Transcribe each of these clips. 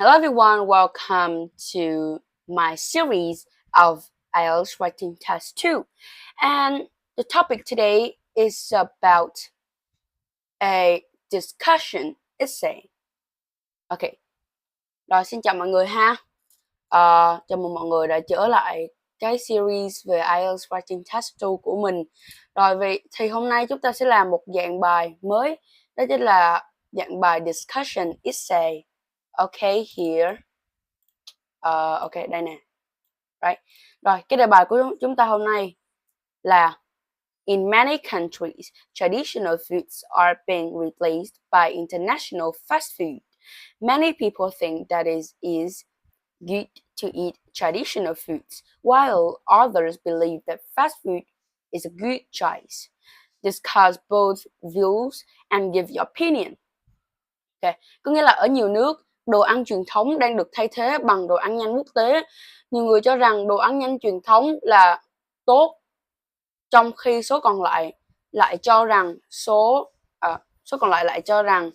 Hello everyone, welcome to my series of IELTS writing test 2. And the topic today is about a discussion essay. Ok, rồi xin chào mọi người ha. Chào mừng mọi người đã trở lại cái series về IELTS writing test 2 của mình. Rồi thì hôm nay chúng ta sẽ làm một dạng bài mới, đó chính là dạng bài discussion essay. Ok, here. Ok, đây nè. Right. Rồi, cái đề bài của chúng ta hôm nay là In many countries, traditional foods are being replaced by international fast food. Many people think that it is good to eat traditional foods, while others believe that fast food is a good choice. Discuss both views and give your opinion. Okay. Có nghĩa là ở nhiều nước, đồ ăn truyền thống đang được thay thế bằng đồ ăn nhanh quốc tế. Nhiều người cho rằng đồ ăn nhanh truyền thống là tốt, trong khi số còn lại lại cho rằng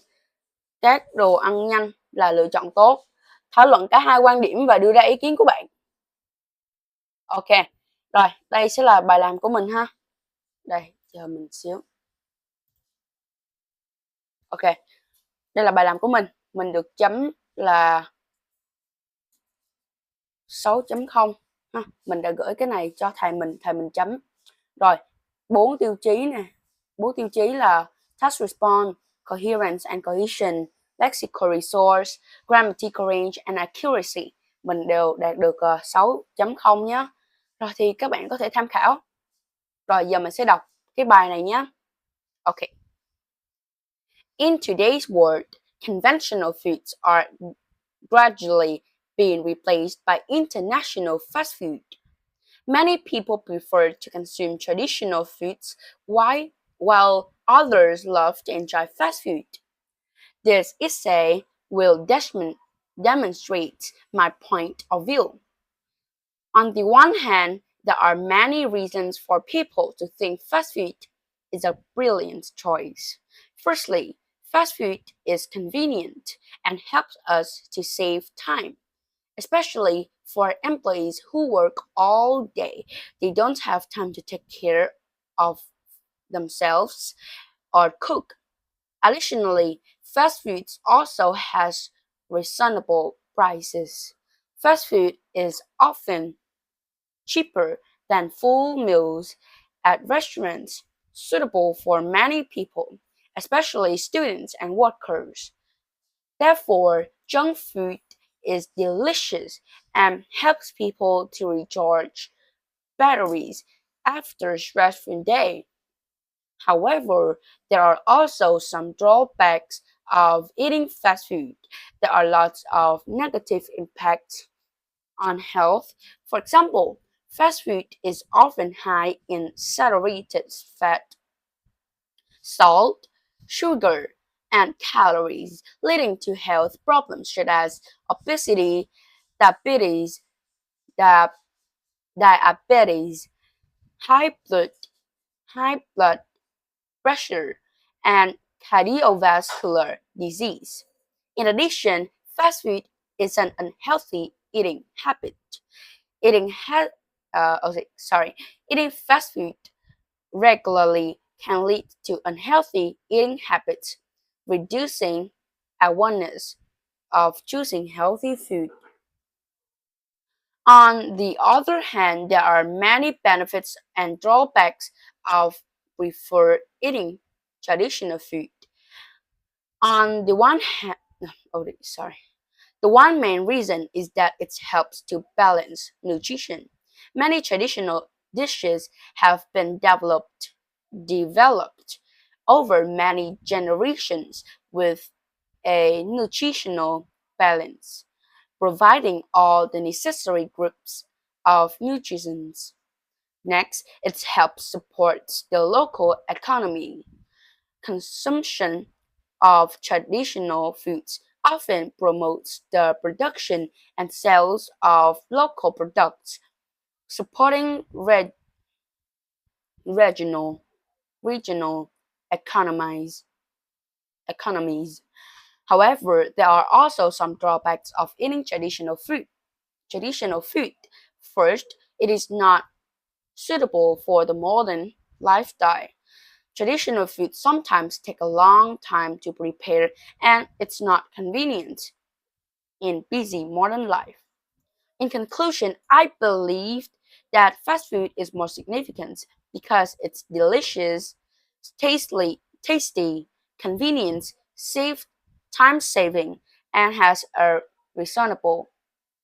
các đồ ăn nhanh là lựa chọn tốt. Thảo luận cả hai quan điểm và đưa ra ý kiến của bạn. Ok, rồi đây sẽ là bài làm của mình ha. Đây, chờ mình xíu. Ok, đây là bài làm của mình. Mình được chấm là 6.0 ha. Mình đã gửi cái này cho thầy mình chấm. Rồi, 4 tiêu chí nè. 4 tiêu chí là task response, coherence and cohesion, lexical resource, grammatical range and accuracy. Mình đều đạt được 6.0 nhé. Rồi thì các bạn có thể tham khảo. Rồi giờ mình sẽ đọc cái bài này nhé. Ok. In today's world, conventional foods are gradually being replaced by international fast food. Many people prefer to consume traditional foods while others love to enjoy fast food. This essay will demonstrate my point of view. On the one hand, there are many reasons for people to think fast food is a brilliant choice. Firstly, fast food is convenient and helps us to save time, especially for employees who work all day. They don't have time to take care of themselves or cook. Additionally, fast food also has reasonable prices. Fast food is often cheaper than full meals at restaurants, suitable for many people, especially students and workers. Therefore, junk food is delicious and helps people to recharge batteries after a stressful day. However, there are also some drawbacks of eating fast food. There are lots of negative impacts on health. For example, fast food is often high in saturated fat, salt, sugar, and calories, leading to health problems such as obesity, diabetes, high blood pressure, and cardiovascular disease. In addition, fast food is an unhealthy eating habit. Eating fast food regularly can lead to unhealthy eating habits, reducing awareness of choosing healthy food. On the other hand, there are many benefits and drawbacks of eating traditional food. On the one hand, the one main reason is that it helps to balance nutrition. Many traditional dishes have been developed over many generations with a nutritional balance, providing all the necessary groups of nutrients. Next, it helps support the local economy. Consumption of traditional foods often promotes the production and sales of local products, supporting regional economies. However, there are also some drawbacks of eating traditional food. Traditional food. First, it is not suitable for the modern lifestyle. Traditional food sometimes take a long time to prepare and it's not convenient in busy modern life. In conclusion, I believe that fast food is more significant because it's delicious, tasty, convenient, safe, time saving, and has a reasonable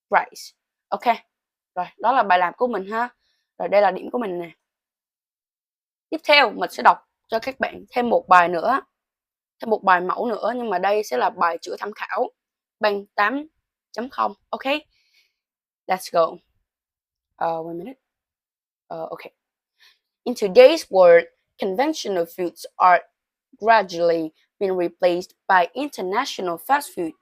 price. Ok, rồi đó là bài làm của mình ha. Rồi đây là điểm của mình nè. Tiếp theo mình sẽ đọc cho các bạn thêm một bài nữa, thêm một bài mẫu nữa, nhưng mà đây sẽ là bài chữa tham khảo bằng 8.0. Ok, let's go. Wait a minute. Okay. In today's world, conventional foods are gradually being replaced by international fast food.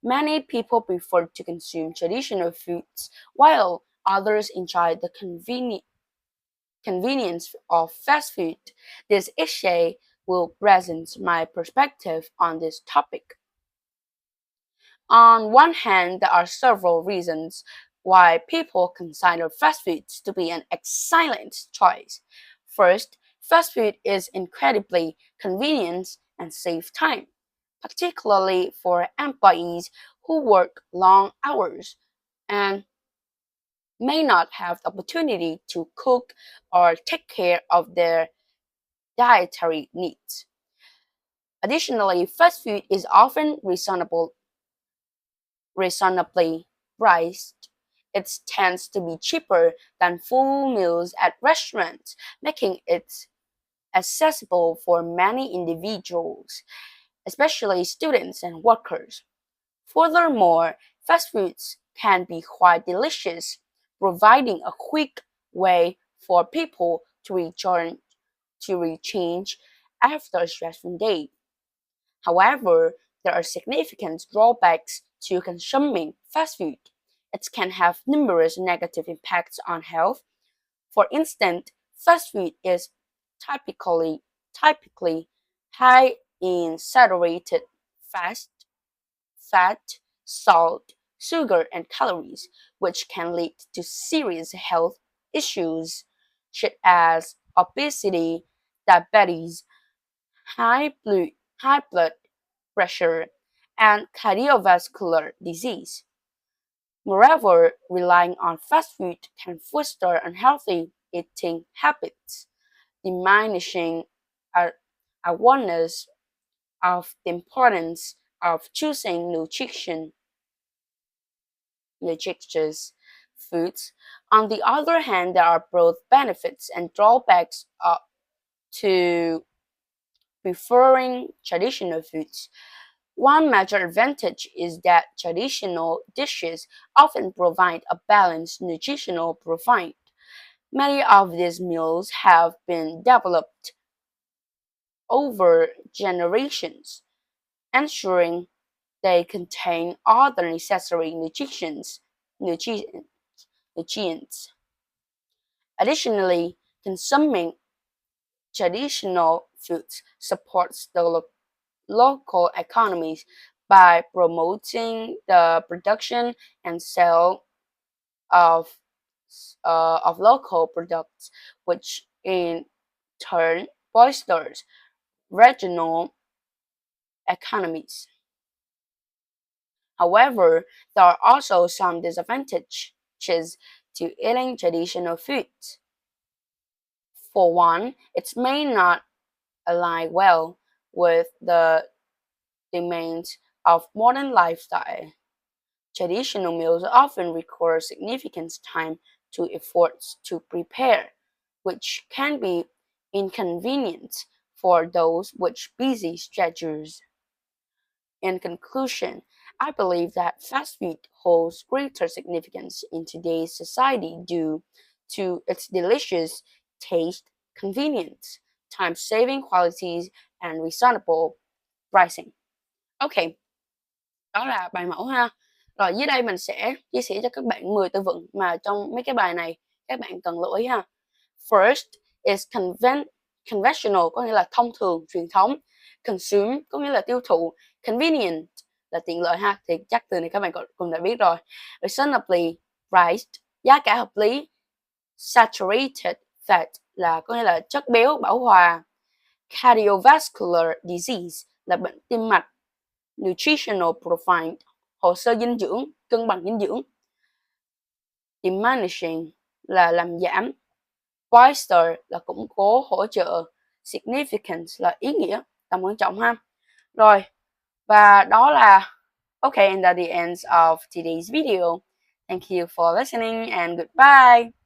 Many people prefer to consume traditional foods while others enjoy the convenience of fast food. This essay will present my perspective on this topic. On one hand, there are several reasons why people consider fast foods to be an excellent choice. First, fast food is incredibly convenient and saves time, particularly for employees who work long hours and may not have the opportunity to cook or take care of their dietary needs. Additionally, fast food is often reasonably priced. It tends to be cheaper than full meals at restaurants, making it accessible for many individuals, especially students and workers. Furthermore, fast foods can be quite delicious, providing a quick way for people to rechange after a stressful day. However, there are significant drawbacks to consuming fast food. It can have numerous negative impacts on health. For instance, fast food is typically high in saturated fat, salt, sugar, and calories, which can lead to serious health issues such as obesity, diabetes, high blood pressure, and cardiovascular disease. Moreover, relying on fast food can foster unhealthy eating habits, diminishing awareness of the importance of choosing nutritious foods. On the other hand, there are both benefits and drawbacks to preferring traditional foods. One major advantage is that traditional dishes often provide a balanced nutritional profile. Many of these meals have been developed over generations, ensuring they contain all the necessary nutrients. Additionally, consuming traditional foods supports the local economies by promoting the production and sale of local products, which in turn bolsters regional economies. However, there are also some disadvantages to eating traditional foods. For one, it may not align well with the demands of modern lifestyle. Traditional meals often require significant time to efforts to prepare, which can be inconvenient for those with busy schedules. In conclusion, I believe that fast food holds greater significance in today's society due to its delicious taste, convenience, time-saving qualities, and reasonable pricing. Ok, đó là bài mẫu ha. Rồi dưới đây mình sẽ chia sẻ cho các bạn 10 từ vựng mà trong mấy cái bài này các bạn cần lưu ý ha. First is conventional, có nghĩa là thông thường, truyền thống. Consume có nghĩa là tiêu thụ. Convenient là tiện lợi ha, thì chắc từ này các bạn cũng đã biết rồi. Reasonably priced, giá cả hợp lý. Saturated fat là có nghĩa là chất béo bão hòa. Cardiovascular disease là bệnh tim mạch. Nutritional profile, hồ sơ dinh dưỡng, cân bằng dinh dưỡng. Diminishing là làm giảm. Bolster là củng cố, hỗ trợ. Significant là ý nghĩa, tầm quan trọng ha. Rồi, và đó là okay, and that's the end of today's video. Thank you for listening and goodbye.